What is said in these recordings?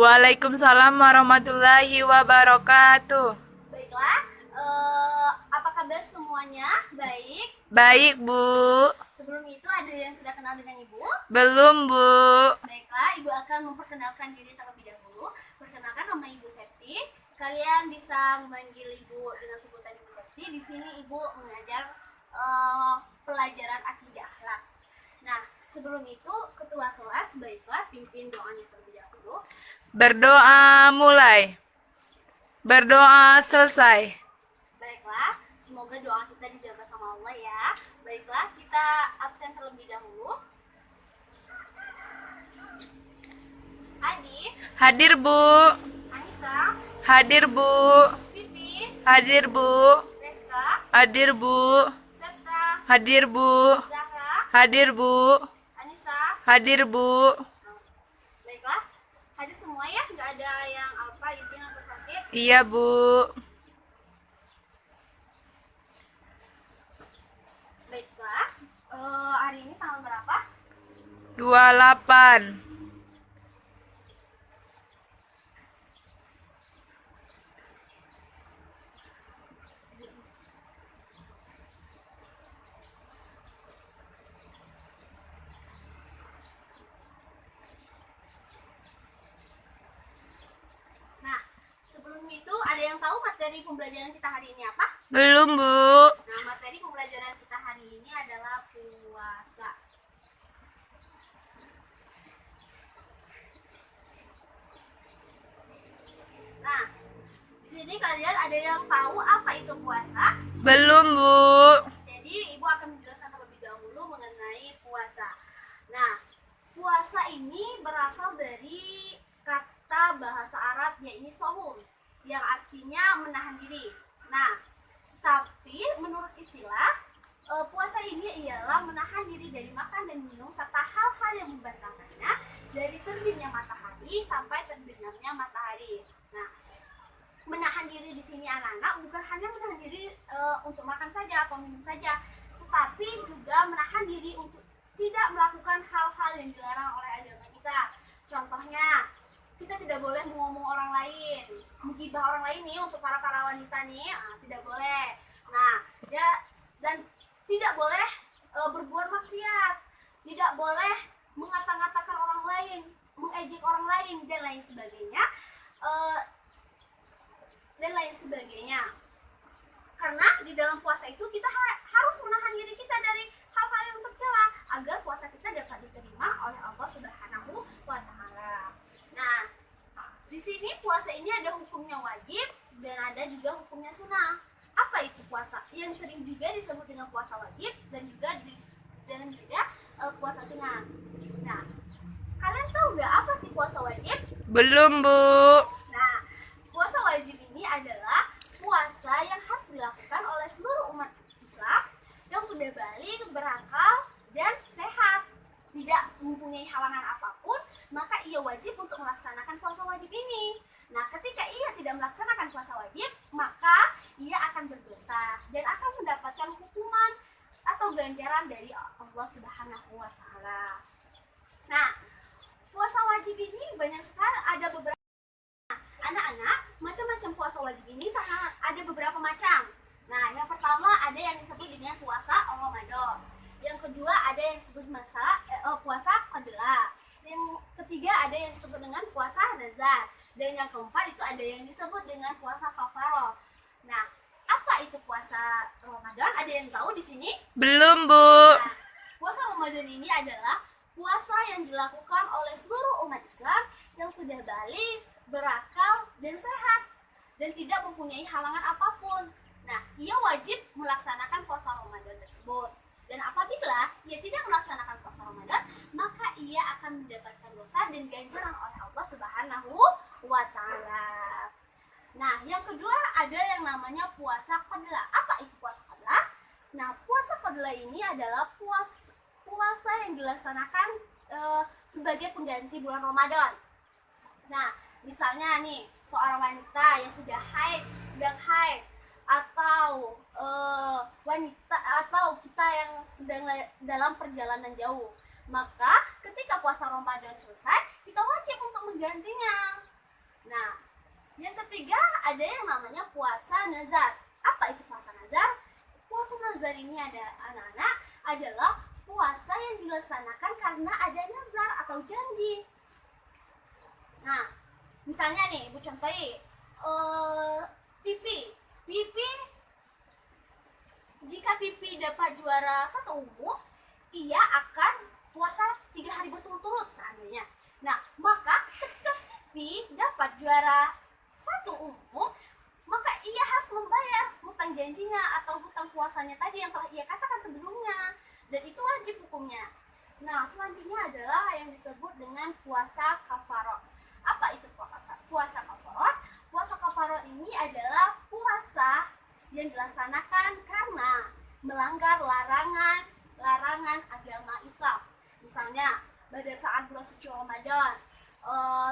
Waalaikumsalam warahmatullahi wabarakatuh. Baiklah, apa kabar semuanya? Baik. Baik, Bu. Sebelum itu ada yang sudah kenal dengan Ibu? Belum, Bu. Baiklah, Ibu akan memperkenalkan diri terlebih dahulu. Perkenalkan, nama Ibu Septi. Kalian bisa memanggil Ibu dengan sebutan Ibu Septi. Di sini Ibu mengajar pelajaran akidah akhlak. Nah, sebelum itu ketua kelas, baiklah pimpin doanya terlebih dahulu. Berdoa mulai. Berdoa selesai. Baiklah, semoga doa kita dijaga sama Allah ya. Baiklah, kita absen terlebih dahulu. Adi, Hadir, Bu. Anissa, Hadir, Bu. Pipi, Hadir, Bu. Reska, Hadir, Bu. Septa, Hadir, Bu. Zahra, Hadir, Bu. Anissa. Hadir, Bu. Baiklah, hadir semua ya, nggak ada yang izin atau sakit. Iya, Bu. Baiklah, hari ini tanggal berapa? 28. Nah, sebelum itu ada yang tahu materi pembelajaran kita hari ini apa? Belum, Bu. Nah, materi pembelajaran kita hari ini adalah puasa. Nah, di sini kalian ada yang tahu apa itu puasa? Belum, Bu. Jadi, Ibu akan menjelaskan terlebih dahulu mengenai puasa. Nah, puasa ini berasal dari kata bahasa Arab yaitu sohum, yang artinya menahan diri. Nah, tapi menurut istilah, puasa ini ialah menahan diri dari makan dan minum serta hal-hal yang membatalkannya dari terbitnya matahari sampai terbenamnya matahari. Nah, menahan diri di sini anak-anak bukan hanya menahan diri untuk makan saja atau minum saja, tetapi juga menahan diri untuk tidak melakukan hal-hal yang dilarang oleh agama kita. Contohnya, kita tidak boleh mengomong orang lain, menggibah orang lain nih untuk para wanita nih, tidak boleh. Nah, ya, dan tidak boleh berbuat maksiat, tidak boleh mengata-ngatakan orang lain, mengejek orang lain dan lain sebagainya. Karena di dalam puasa itu kita harus menahan diri kita dari hal-hal yang tercela agar puasa kita dapat diterima oleh Allah Subhanahu wa Ta'ala. Nah, di sini puasa ini ada hukumnya wajib dan ada juga hukumnya sunnah. Apa itu puasa? Yang sering juga disebut dengan puasa wajib dan juga puasa sunnah. Nah, kalian tahu nggak apa sih puasa wajib? Belum, Bu. Nah, puasa wajib ini adalah puasa yang harus dilakukan oleh seluruh umat Islam yang sudah balik, berakal, dan sehat, tidak mempunyai halangan apapun, maka ia wajib untuk melaksanakan puasa wajib ini. Nah, ketika ia tidak melaksanakan puasa wajib, maka ia akan berdosa dan akan mendapatkan hukuman atau ganjaran dari Allah Subhanahu wa Ta'ala. Nah, puasa wajib ini banyak sekali, ada beberapa anak-anak, macam-macam puasa wajib ini sangat ada beberapa macam. Nah, yang pertama ada yang disebut dengan puasa Ramadan. Yang kedua ada yang disebut puasa qadla. Yang ketiga ada yang disebut dengan puasa nazar. Dan yang keempat itu ada yang disebut dengan puasa kafarah. Nah, apa itu puasa Ramadan? Ada yang tahu di sini? Belum, Bu. Nah, puasa Ramadan ini adalah puasa yang dilakukan oleh seluruh umat Islam yang sudah balik, berakal, dan sehat, dan tidak mempunyai halangan apapun. Nah, ia wajib melaksanakan puasa Ramadan tersebut. Dan apabila ia tidak melaksanakan puasa Ramadan, maka ia akan mendapatkan dosa dan ganjaran oleh Allah Subhanahu wa Ta'ala. Nah, yang kedua ada yang namanya puasa qadla. Apa itu puasa qadla? Nah, puasa qadla ini adalah puasa yang dilaksanakan sebagai pengganti bulan Ramadan. Nah, misalnya nih, seorang wanita yang sedang haid, atau wanita atau kita yang sedang dalam perjalanan jauh, maka ketika puasa Ramadan selesai, kita wajib untuk menggantinya. Nah, yang ketiga ada yang namanya puasa nazar. Apa itu puasa nazar? Puasa nazar ini ada anak-anak adalah puasa yang dilaksanakan karena ada nazar atau janji. Nah, misalnya nih, Ibu contohi Pipi. Pipi, jika Pipi dapat juara satu umum, ia akan puasa 3 hari berturut-turut seandainya. Nah, maka ketika Pipi dapat juara satu umum, maka ia harus membayar hutang janjinya atau hutang puasanya tadi yang telah ia katakan sebelumnya, dan itu wajib hukumnya. Nah, selanjutnya adalah yang disebut dengan puasa kafarot. Apa itu puasa kafarot? Puasa kafarot ini adalah puasa yang dilaksanakan karena melanggar larangan agama Islam. Misalnya pada saat bulan suci Ramadan,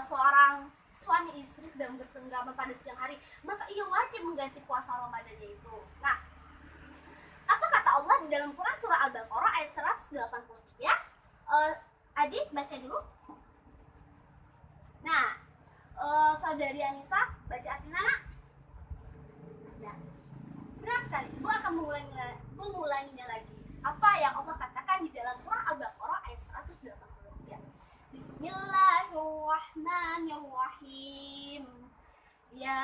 seorang suami istri sedang bersenggama pada siang hari, maka ia wajib mengganti puasa Ramadannya itu. Nah, apa kata Allah di dalam Quran surah Al-Baqarah ayat 183? Adik baca dulu. Nah, saudari Anissa baca Atina. Ya, benar sekali. Ibu akan mengulanginya lagi. Apa yang Allah katakan di dalam surah Al-Baqarah ayat 183? Bismillahirrahmanirrahim. Ya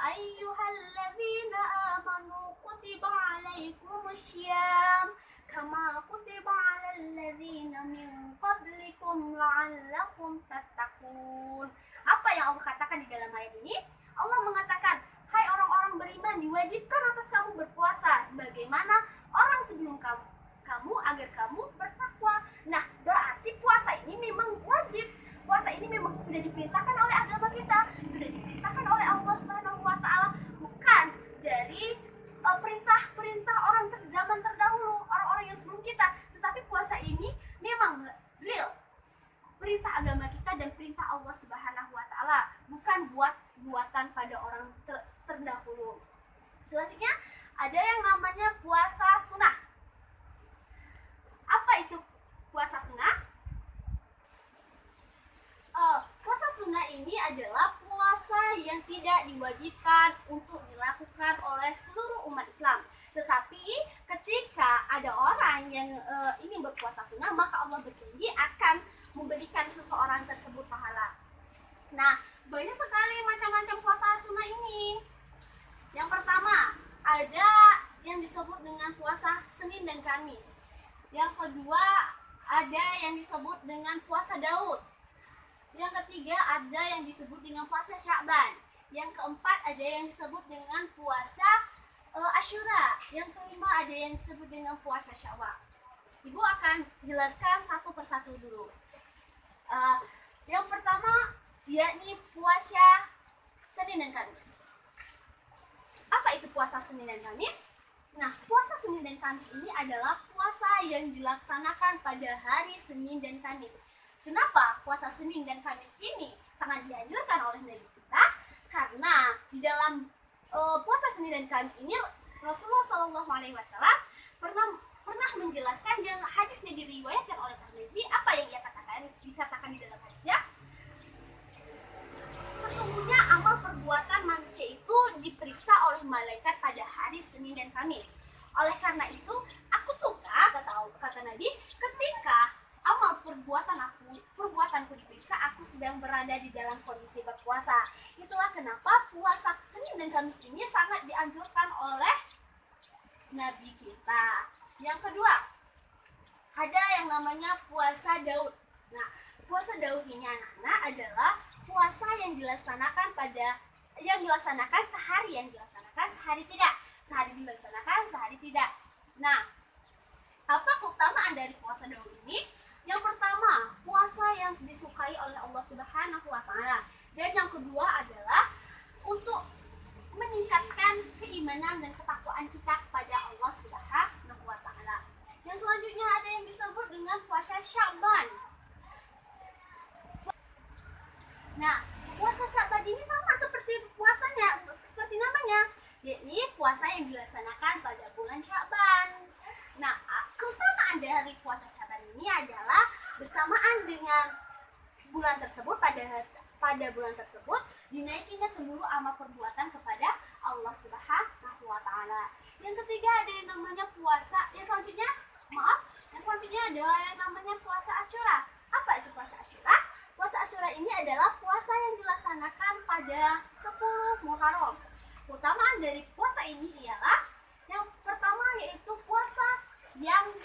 ayyuhalladzina amanu kutiba alaikumussyam kama kutiba alal ladzina min qablikum la'allakum tattaqun. Apa yang Allah katakan di dalam ayat ini? Allah mengatakan, hai orang-orang beriman, diwajibkan atas kamu berpuasa sebagaimana orang sebelum kamu agar kamu bertakwa. Nah, berarti puasa ini memang wajib. Puasa ini memang sudah diperintahkan oleh agama kita, sudah diperintahkan oleh Allah Subhanahu wa taala, bukan dari perintah-perintah orang zaman terdahulu, orang-orang yang sebelum kita. Tetapi puasa ini memang real perintah agama kita dan perintah Allah Subhanahu wa taala, bukan buatan pada orang terdahulu. Selanjutnya ada yang namanya puasa sunnah. Apa itu puasa sunnah? Puasa sunnah ini adalah puasa yang tidak diwajibkan untuk dilakukan oleh seluruh umat Islam. Tetapi ketika ada orang yang ingin berpuasa sunnah, maka Allah berjanji akan memberikan seseorang tersebut pahala. Nah, banyak sekali macam-macam puasa sunnah ini. Yang pertama, ada yang disebut dengan puasa Senin dan Kamis. Yang kedua, ada yang disebut dengan puasa Daud. Yang ketiga, ada yang disebut dengan puasa Sya'ban. Yang keempat, ada yang disebut dengan puasa Asyura. Yang kelima, ada yang disebut dengan puasa Syawal. Ibu akan jelaskan satu persatu dulu. Yang pertama, yakni puasa Senin dan Kamis. Apa itu puasa Senin dan Kamis? Nah, puasa Senin dan Kamis ini adalah puasa yang dilaksanakan pada hari Senin dan Kamis. Kenapa puasa Senin dan Kamis ini sangat dianjurkan oleh Nabi kita? Karena di dalam puasa Senin dan Kamis ini Rasulullah SAW pernah menjelaskan yang hadisnya diriwayatkan oleh Tirmidzi. Apa yang dikatakan di dalam hadisnya? Sesungguhnya amal perbuatan manusia itu diperiksa oleh malaikat pada hari Senin dan Kamis. Oleh karena itu, aku suka, kata Nabi, ketika amal perbuatanku diperiksa, aku sedang berada di dalam kondisi berpuasa. Itulah kenapa puasa Senin dan Kamis ini sangat dianjurkan oleh Nabi kita. Yang kedua, ada yang namanya puasa Daud. Nah, puasa Daud ini anak-anak adalah puasa yang dilaksanakan sehari, sehari tidak. Sehari dilaksanakan, sehari tidak. Nah, apa keutamaan dari puasa Daud ini? Yang pertama, puasa yang disukai oleh Allah Subhanahu wa taala. Dan yang kedua adalah untuk meningkatkan keimanan dan ketakwaan kita kepada Allah Subhanahu wa taala. Yang selanjutnya ada yang disebut dengan puasa Sya'ban. Nah, puasa Sya'ban ini sama seperti namanya, yakni puasa yang dilaksanakan pada bulan Sya'ban. Nah, keutamaan dari puasa Sya'ban ini adalah bersamaan dengan bulan tersebut, pada bulan tersebut dinaikinya seluruh amal perbuatan kepada Allah Subhanahu wa taala. Yang ketiga ada yang namanya puasa. Yang selanjutnya ada yang namanya puasa Asyura. Apa itu puasa Asyura? Puasa Asyura ini adalah puasa yang dilaksanakan pada 10 Muharram. Keutamaan dari puasa ini ialah yang pertama yaitu puasa yang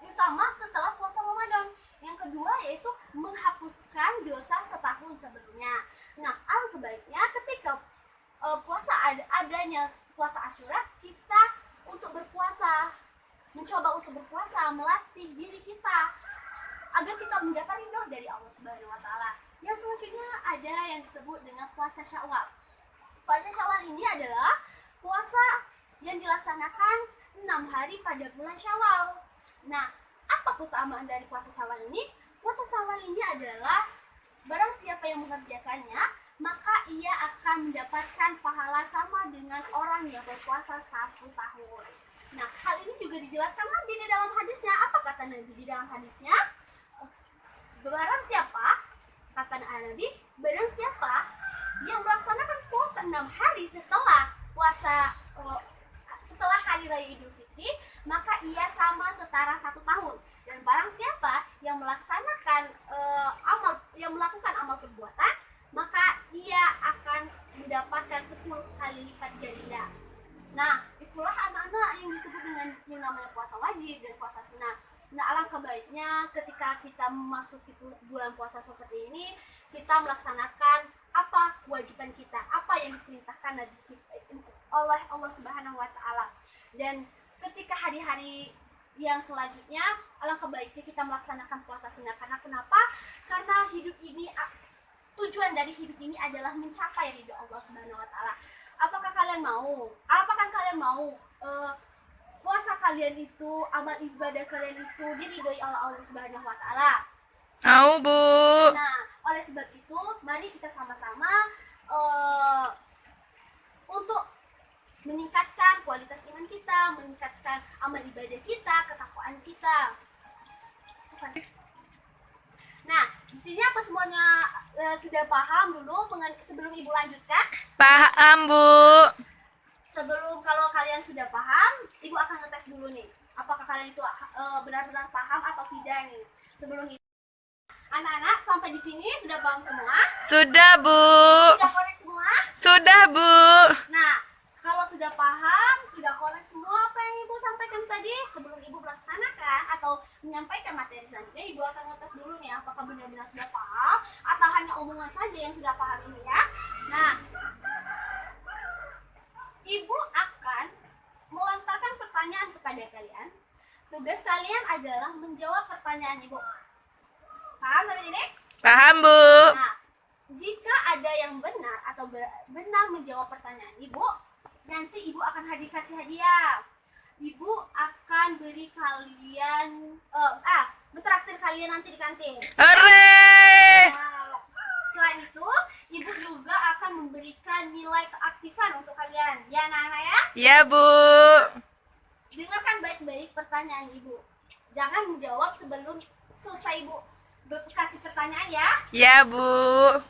utama setelah puasa Ramadan. Yang kedua yaitu menghapuskan dosa setahun sebelumnya. Nah, alangkah baiknya ketika adanya puasa Asyura, kita mencoba untuk berpuasa, melatih diri kita agar kita mendapat ridho dari Allah Subhanahu wa taala. Yang selanjutnya ada yang disebut dengan puasa Syawal. Puasa Syawal ini adalah puasa yang dilaksanakan 6 hari pada bulan Syawal. Nah, apa keutamaan dari puasa Syawal ini? Puasa Syawal ini adalah barang siapa yang mengerjakannya, maka ia akan mendapatkan pahala sama dengan orang yang berpuasa 1 tahun. Nah, hal ini juga dijelaskan Nabi di dalam hadisnya. Apa kata Nabi di dalam hadisnya? Barang siapa, kata Nabi, barang siapa yang melaksanakan puasa 6 hari setelah hari raya Idul Fitri, maka ia sama setara 1 tahun. Dan barang siapa yang melaksanakan melakukan amal perbuatan, maka ia akan mendapatkan 10 kali lipat ganda. Nah, itulah anak-anak yang disebut dengan yang namanya puasa wajib dan puasa sunnah. Nah, alangkah baiknya ketika kita memasuki bulan puasa seperti ini, kita melaksanakan apa kewajiban kita, apa yang diperintahkan Nabi kita oleh Allah Subhanahu wa taala. Dan ketika hari-hari yang selanjutnya, alangkah baiknya kita melaksanakan puasa sunnah. Karena kenapa? Karena tujuan dari hidup ini adalah mencapai ridho Allah Subhanahu wa taala. Apakah kalian mau puasa kalian itu, amal ibadah kalian itu diridhoi oleh Allah Subhanahu wa taala? Mau, Bu. Nah, oleh sebab itu, mari kita sama-sama untuk meningkatkan kualitas iman kita, meningkatkan amal ibadah kita, ketakwaan kita. Nah, di sini apa semuanya sudah paham dulu sebelum Ibu lanjutkan? Paham, Bu. Kalau kalian sudah paham, Ibu akan ngetes dulu nih. Apakah kalian itu benar-benar paham atau tidak nih? Sebelum itu, anak-anak sampai di sini sudah paham semua? Sudah, Bu. Sudah connect semua? Sudah, Bu. Nah, kalau sudah paham, sudah connect semua apa yang Ibu sampaikan tadi, sebelum Ibu melaksanakan atau menyampaikan materi selanjutnya, Ibu akan ngetes dulu nih apakah benar-benar sudah paham atau hanya omongan saja yang sudah paham ini ya. Nah, Ibu akan melontarkan pertanyaan kepada kalian. Tugas kalian adalah menjawab pertanyaan Ibu. Paham sampai sini? Paham, Bu. Nah, jika ada yang benar atau benar menjawab pertanyaan Ibu, nanti Ibu akan kasih hadiah. Ibu akan beri kalian betraktir kalian nanti di kantin. Hore! Nah, selain itu, Ibu juga akan memberikan nilai keaktifan untuk kalian. Ya, anak-anak ya? Ya, Bu. Dengarkan baik-baik pertanyaan Ibu. Jangan menjawab sebelum selesai Ibu kasih pertanyaan ya. Ya, Bu.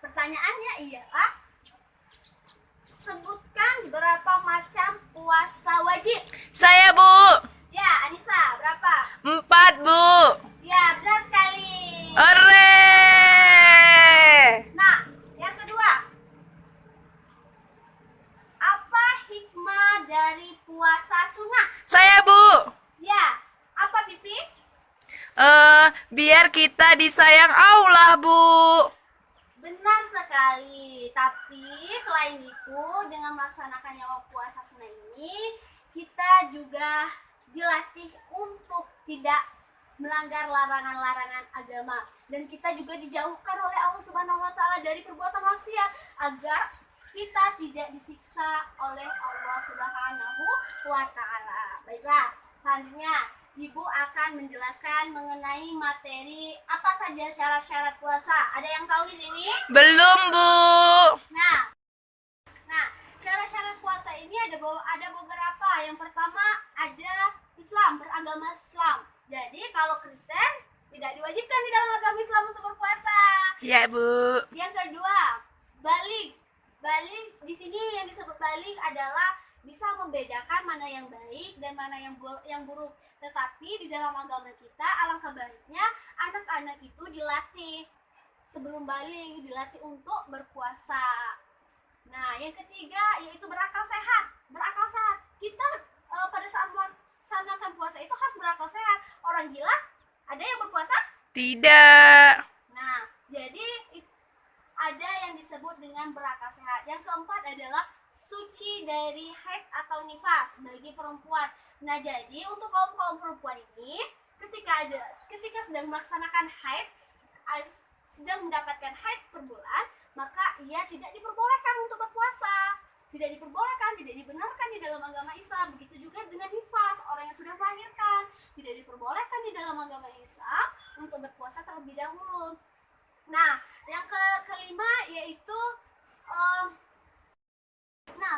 Pertanyaannya ialah, sebutkan berapa macam puasa wajib. Saya, Bu. Ya, Anissa, berapa? 4, Bu. Ya, benar sekali. Hore! Nah, yang kedua, apa hikmah dari puasa sunnah? Saya, Bu. Ya, apa Pipi? Biar kita disayang Allah, Bu. Benar sekali. Tapi selain itu, dengan melaksanakan puasa sunnah ini, kita juga dilatih untuk tidak melanggar larangan-larangan agama, dan kita juga dijauhkan oleh Allah Subhanahu wa taala dari perbuatan maksiat agar kita tidak disiksa oleh Allah Subhanahu wa taala. Baiklah, selanjutnya Ibu akan menjelaskan mengenai materi apa saja syarat-syarat puasa. Ada yang tahu di sini? Belum, Bu. Nah, syarat-syarat puasa ini ada beberapa. Yang pertama ada Islam, beragama Islam. Jadi kalau Kristen tidak diwajibkan di dalam agama Islam untuk berpuasa. Ya, Bu. Yang kedua balik di sini yang disebut balik adalah bisa membedakan mana yang baik dan mana yang buruk. Tetapi di dalam agama kita alangkah baiknya anak-anak itu dilatih sebelum balik, dilatih untuk berpuasa. Nah, yang ketiga yaitu berakal sehat. Berakal sehat. Kita pada saat melaksanakan puasa itu harus berakal sehat. Orang gila ada yang berpuasa? Tidak. Nah, jadi ada yang disebut dengan berakal sehat. Yang keempat adalah suci dari haid atau nifas bagi perempuan. Nah, jadi untuk kaum perempuan ini ketika sedang melaksanakan haid, sedang mendapatkan haid per bulan, maka ia tidak diperbolehkan untuk berpuasa. Tidak diperbolehkan, tidak dibenarkan di dalam agama Islam. Begitu juga dengan nifas, orang yang sudah melahirkan, tidak diperbolehkan di dalam agama Islam untuk berpuasa terlebih dahulu. Nah, yang kelima yaitu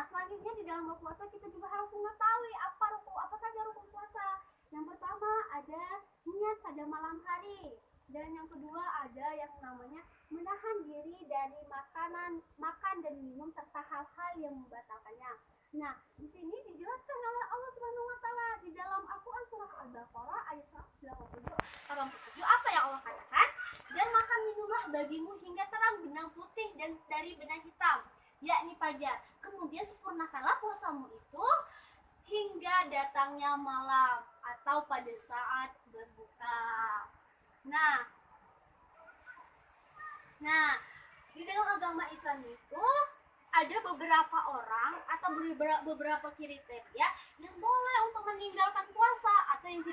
selanjutnya di dalam berpuasa kita juga harus mengetahui apa saja rukun puasa. Yang pertama ada niat pada malam hari, dan yang kedua ada yang namanya menahan diri dari makan dan minum serta hal-hal yang membatalkannya. Nah, di sini dijelaskan oleh Allah Subhanahu wa taala di dalam Al-Qur'an surah Al-Baqarah ayat 187 apa yang Allah katakan? Dan makan minumlah bagimu hingga terang benang putih dan dari benang hitam, yakni fajar. Kemudian sempurnakanlah puasamu itu hingga datangnya malam atau pada saat berbuka. Nah, di dalam agama Islam itu ada beberapa orang atau beberapa kriteria yang boleh untuk meninggalkan puasa atau yang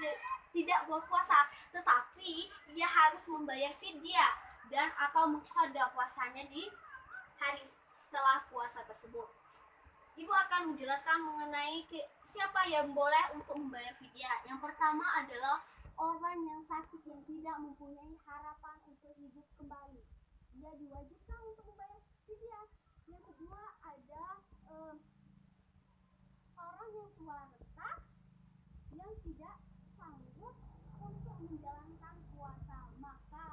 tidak berpuasa, tetapi ia harus membayar fidyah dan atau mengqadha puasanya di hari setelah puasa tersebut. Ibu akan menjelaskan mengenai siapa yang boleh untuk membayar fidyah. Yang pertama adalah orang yang sakit yang tidak mempunyai harapan untuk hidup kembali. Dia diwajibkan untuk membayar fidyah. Yang kedua ada orang yang tua renta yang tidak sanggup untuk menjalankan puasa. Maka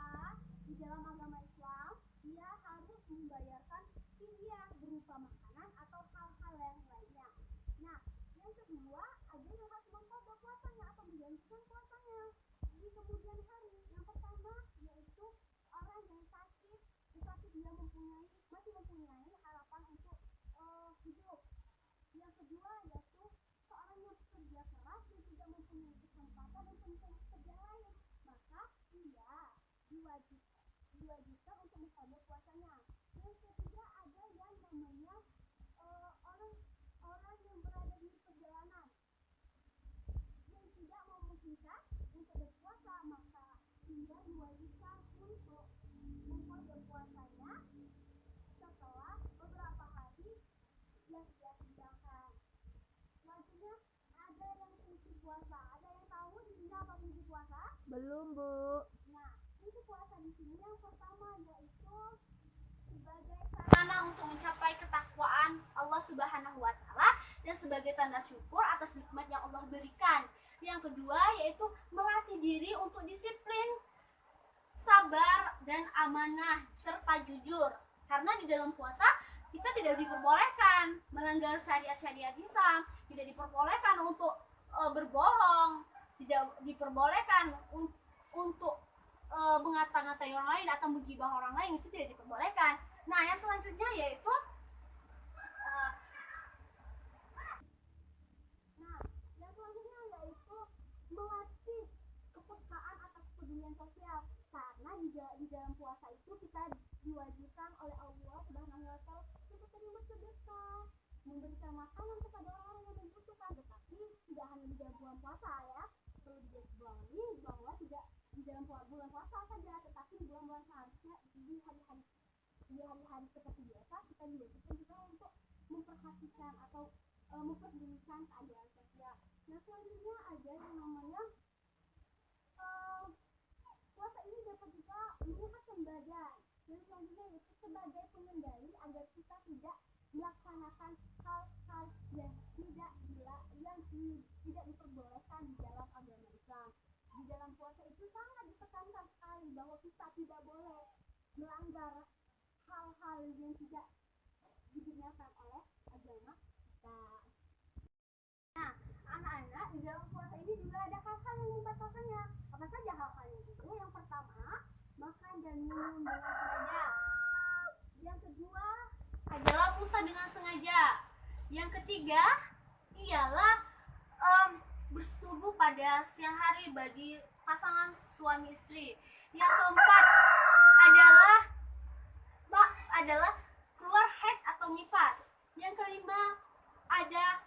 di dalam agama Islam dia harus membayarkan fidyah berupa makanan atau hal-hal yang lainnya. Nah, yang kedua ada yang harus mengqadha puasanya atau menjalankan puasanya di kemudian hari. Yang pertama yaitu orang yang sakit tetapi dia masih mempunyai harapan untuk hidup. Yang kedua yaitu seorang yang bekerja keras dan tidak mempunyai kesempatan untuk mencari kerja lain, maka ia diwajibkan untuk mengqadha puasanya. Yang ketiga ada yang namanya orang yang berada di perjalanan yang tidak memungkinkan untuk berpuasa, maka ia diwajibkan untuk mengqadha puasanya setelah beberapa hari yang dia tinggalkan. Selanjutnya ada yang fungsi puasa. Ada yang tahu di sini apa fungsi puasa? Belum, Bu. Nah, fungsi puasa di sini yang pertama yaitu sebagai sarana untuk mencapai ketakwaan Allah Subhanahu wa taala dan sebagai tanda syukur atas nikmat yang Allah berikan. Yang kedua yaitu melatih diri untuk disiplin, sabar dan amanah serta jujur. Karena di dalam puasa kita tidak diperbolehkan melanggar syariat-syariat Islam, tidak diperbolehkan untuk berbohong, tidak diperbolehkan untuk mengata-ngatai orang lain atau menggibah orang lain, itu tidak diperbolehkan. Nah, yang selanjutnya yaitu melatih kepekaan atas kepedulian sosial. Karena di dalam puasa itu kita diwajibkan oleh Allah Subhanahu wa taala untuk terima sedekah, memberikan makanan kepada orang-orang yang membutuhkan. Tetapi tidak hanya di dalam bulan puasa ya, perlu digarisbawahi bahwa tidak di dalam bulan puasa saja, tetapi di bulan-bulan selanjutnya di hari-hari seperti biasa kita diwajibkan juga untuk memperhatikan atau memperdulikan keadaan sosial. Nah, selanjutnya ada yang namanya puasa ini dapat juga menyehatkan badan. Yang selanjutnya yaitu sebagai pengendali agar kita tidak melaksanakan hal-hal yang tidak diperbolehkan di dalam agama Islam. Di dalam puasa itu sangat ditekankan sekali bahwa kita tidak boleh melanggar hal-hal yang tidak digunakan oleh agama kita. Nah, anak-anak, di dalam puasa ini juga ada hal-hal yang membatalkannya. Apa saja hal-halnya itu? Yang pertama, makan dan minum dengan sengaja. Yang kedua adalah muntah dengan sengaja. Yang ketiga ialah bersetubuh pada siang hari bagi pasangan suami istri. Yang keempat adalah keluar haid atau nifas. Yang kelima ada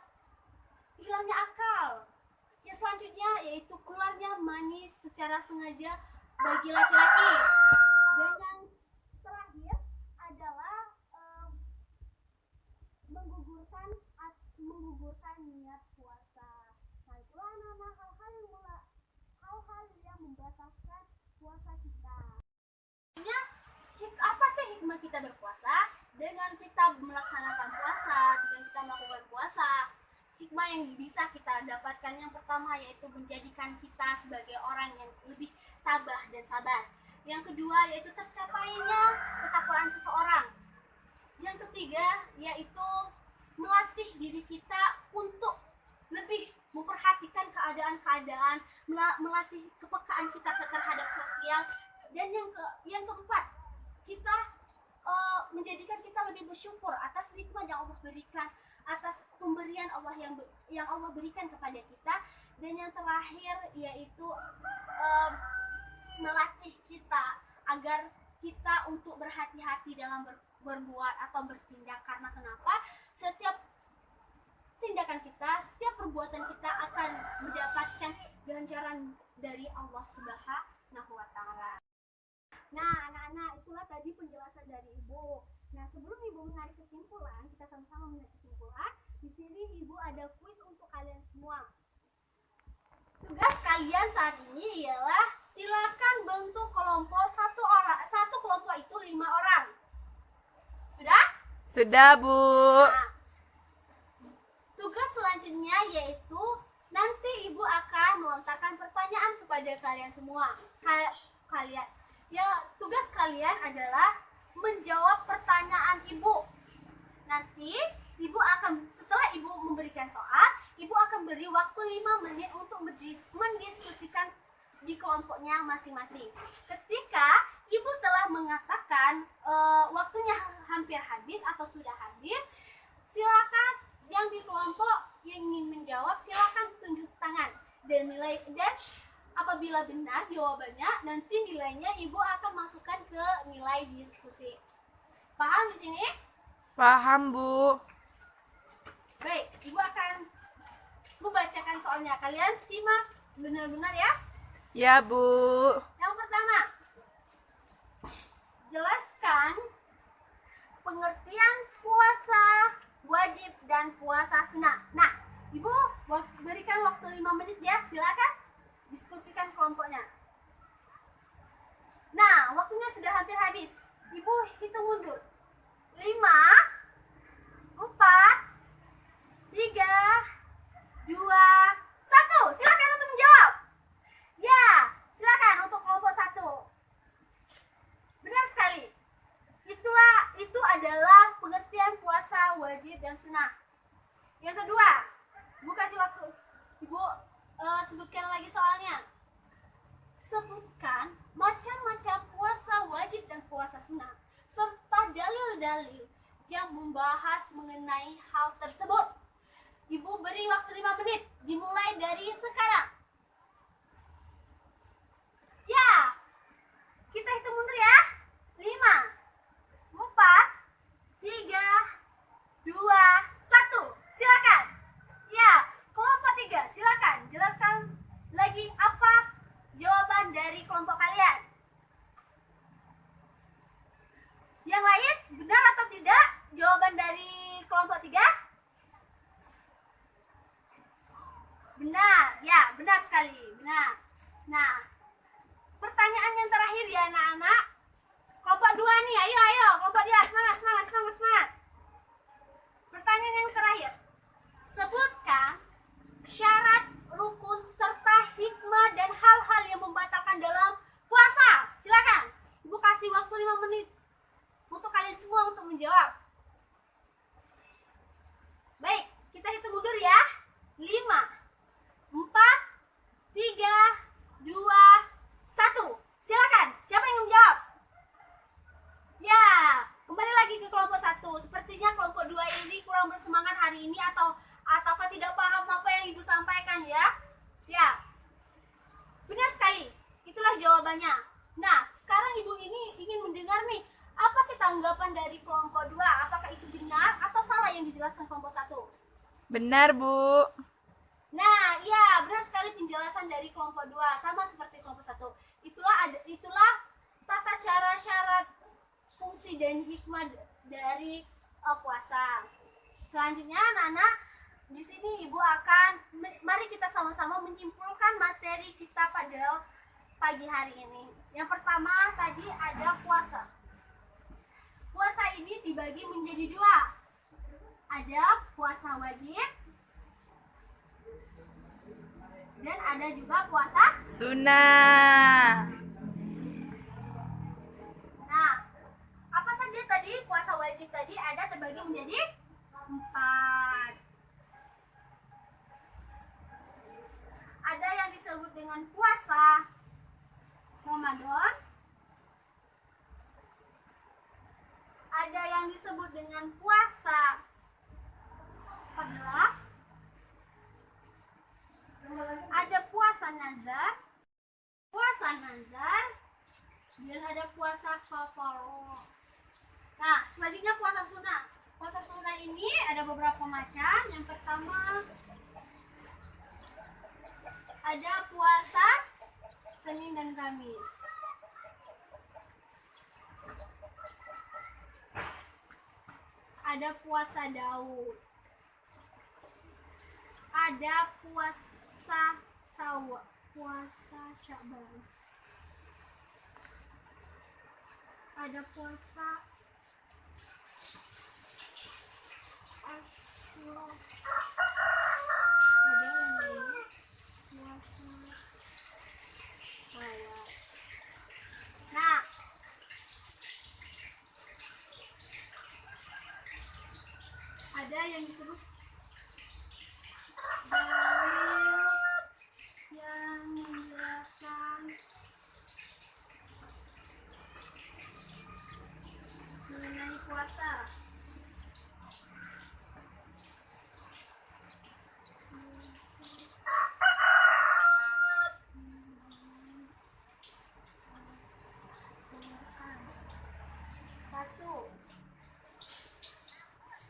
hilangnya akal. Yang selanjutnya yaitu keluarnya mani secara sengaja bagi laki-laki. Dan yang terakhir adalah menggugurkan niat puasa. Nah, itulah anak-anak hal-hal yang membatalkan puasa kita. Apa sih hikmah kita berpuasa? Dengan kita melaksanakan puasa, dengan kita melakukan puasa, hikmah yang bisa kita dapatkan yang pertama yaitu menjadikan kita sebagai orang yang lebih tabah dan sabar. Yang kedua yaitu tercapainya ketakwaan seseorang. Yang ketiga yaitu melatih diri kita untuk lebih memperhatikan keadaan-keadaan, melatih kepekaan kita terhadap sosial. Dan yang keempat, kita menjadikan kita lebih bersyukur atas nikmat yang Allah berikan, atas pemberian Allah yang Allah berikan kepada kita. Dan yang terakhir yaitu melatih kita agar kita untuk berhati-hati dalam berbuat atau bertindak. Karena kenapa? Setiap tindakan kita, setiap perbuatan kita akan mendapatkan ganjaran dari Allah Subhanahu wa Ta'ala. Nah, anak-anak, itulah tadi penjelasan dari Ibu. Nah, sebelum Ibu menarik kesimpulan, kita sama-sama menarik kesimpulan. Di sini Ibu ada kuis untuk kalian semua. Tugas kalian saat ini ialah silakan bentuk kelompok satu kelompok itu 5 orang. Sudah? Sudah, Bu. Nah, tugas selanjutnya yaitu nanti Ibu akan melontarkan pertanyaan kepada kalian semua. Tugas kalian adalah menjawab pertanyaan Ibu. Nanti Ibu akan, setelah Ibu memberikan soal, Ibu akan beri waktu 5 menit untuk mendiskusikan di kelompoknya masing-masing. Ketika Ibu telah mengatakan waktunya hampir habis atau sudah habis, silakan yang di kelompok yang ingin menjawab silakan tunjuk tangan dan apabila benar jawabannya, nanti nilainya Ibu akan masukkan ke nilai diskusi. Paham di sini? Paham, Bu. Baik, Ibu akan membacakan soalnya. Kalian simak benar-benar ya. Ya, Bu. Yang pertama, jelaskan pengertian puasa wajib dan puasa sunnah. Nah, Ibu berikan waktu 5 menit ya, silakan diskusikan kelompoknya. Nah, waktunya sudah hampir habis. Ibu hitung mundur. 5, 4, 3, 2, 1. Silakan untuk menjawab. Ya, silakan untuk kelompok 1. Benar sekali. Itu adalah pengertian puasa wajib dan sunnah. Yang kedua, Ibu kasih waktu. Ibu sebutkan lagi soalnya. Sebutkan macam-macam puasa wajib dan puasa sunnah serta dalil-dalil yang membahas mengenai hal tersebut. Ibu beri waktu 5 menit, dimulai dari sekarang. Ya, kita hitung mundur ya. 5, 4, 3, 2, 1. Silakan. Ya, kelompok 3, silakan jelaskan lagi apa jawaban dari kelompok kalian. Yang lain, benar atau tidak jawaban dari kelompok 3? Benar, ya, benar sekali, benar. Nah, pertanyaan yang terakhir ya anak-anak. Kelompok 2 nih, ayo, kelompok 2, semangat. Pertanyaan yang terakhir. Sebutkan syarat, rukun, serta hikmah dan hal-hal yang membatalkan dalam puasa. Silakan. Ibu kasih waktu 5 menit untuk kalian semua untuk menjawab. mundur ya. 5, 4, 3, 2, 1. Silakan. Siapa yang menjawab? Ya, kembali lagi ke kelompok 1. Sepertinya kelompok 2 ini kurang bersemangat hari ini ataukah tidak paham apa yang Ibu sampaikan ya? Ya. Benar sekali. Itulah jawabannya. Nah, sekarang Ibu ini ingin mendengar nih, apa sih tanggapan dari kelompok 2? Apakah itu benar atau salah yang dijelaskan kelompok 1? Benar, Bu. Nah, iya, benar sekali penjelasan dari kelompok 2, sama seperti kelompok 1. Itulah tata cara syarat fungsi dan hikmah dari puasa. Selanjutnya, anak-anak, di sini Ibu akan mari kita sama-sama menyimpulkan materi kita pada pagi hari ini. Yang pertama tadi ada puasa. Puasa ini dibagi menjadi 2. Ada puasa wajib dan ada juga puasa Sunnah. Nah, apa saja tadi puasa wajib tadi ada terbagi menjadi 4. Ada yang disebut dengan puasa Ramadan. Ada yang disebut dengan puasa Qadha. Ada puasa nazar. Dan ada puasa kafaroh. Nah, selanjutnya puasa sunnah. Puasa sunnah ini ada beberapa macam. Yang pertama ada puasa Senin dan Kamis. Ada puasa Daud. Ada puasa Sya'ban. Ada puasa Asyura. Ada yang lainnya puasa Shawwal. Nah, ada yang disebut dalil yang menjelaskan mengenai puasa. Satu,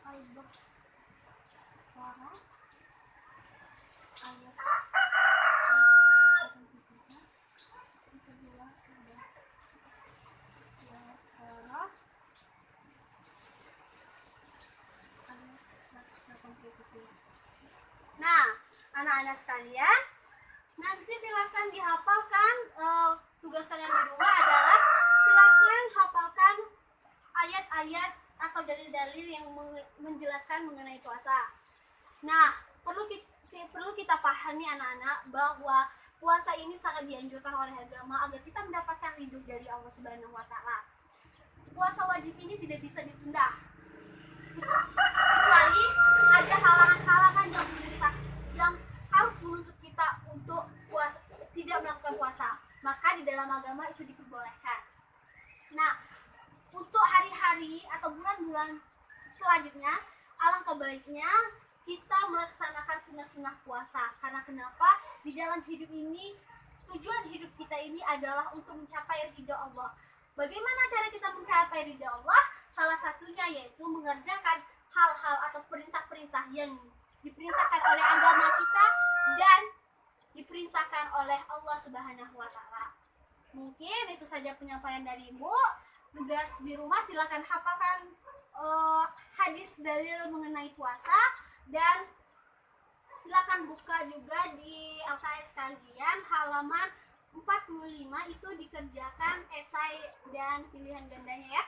Al-Baqarah ayat 103. Kedua ada Al-Baqarah ayat 183. Nah, anak-anak sekalian, nanti silakan dihafalkan. Tugas kalian di rumah adalah silakan hafalkan ayat-ayat atau dalil-dalil yang menjelaskan mengenai puasa. Nah, perlu kita pahami anak-anak bahwa puasa ini sangat dianjurkan oleh agama agar kita mendapatkan ridho dari Allah Subhanahu wa taala. Puasa wajib ini tidak bisa ditunda. Kecuali ada halangan-halangan yang mendesak yang harus menuntut kita untuk tidak melakukan puasa. Maka di dalam agama itu diperbolehkan. Nah, untuk hari-hari atau bulan-bulan selanjutnya, alangkah baiknya kita melaksanakan sunnah-sunnah puasa. Karena kenapa? Di dalam hidup ini, tujuan hidup kita ini adalah untuk mencapai ridha Allah. Bagaimana cara kita mencapai ridha Allah? Salah satunya yaitu mengerjakan hal-hal atau perintah-perintah yang diperintahkan oleh agama kita dan diperintahkan oleh Allah Subhanahu wa taala. Mungkin itu saja penyampaian dari Ibu. Tugas di rumah silakan hafalkan hadis dalil mengenai puasa dan silakan buka juga di LKS kalian halaman 45 itu dikerjakan esai dan pilihan gandanya ya.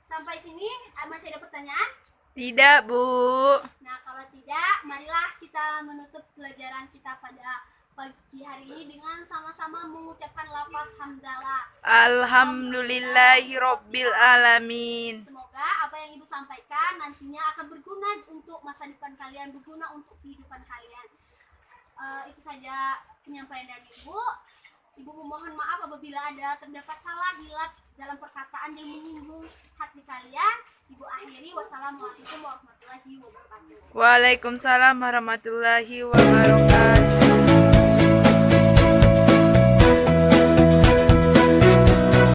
Sampai sini masih ada pertanyaan? Tidak, Bu. Nah, kalau tidak, marilah kita menutup pelajaran kita pada pagi hari ini dengan sama-sama mengucapkan lafaz hamdalah. Alhamdulillahirabbil alamin. Semoga apa yang Ibu sampaikan nantinya akan berguna untuk masa depan kalian, berguna untuk kehidupan kalian. Itu saja penyampaian dari Ibu. Ibu memohon maaf apabila ada terdapat salah hilaf dalam perkataan yang menyinggung hati kalian. Ibu akhiri, wassalamualaikum warahmatullahi wabarakatuh. Waalaikumsalam warahmatullahi wabarakatuh.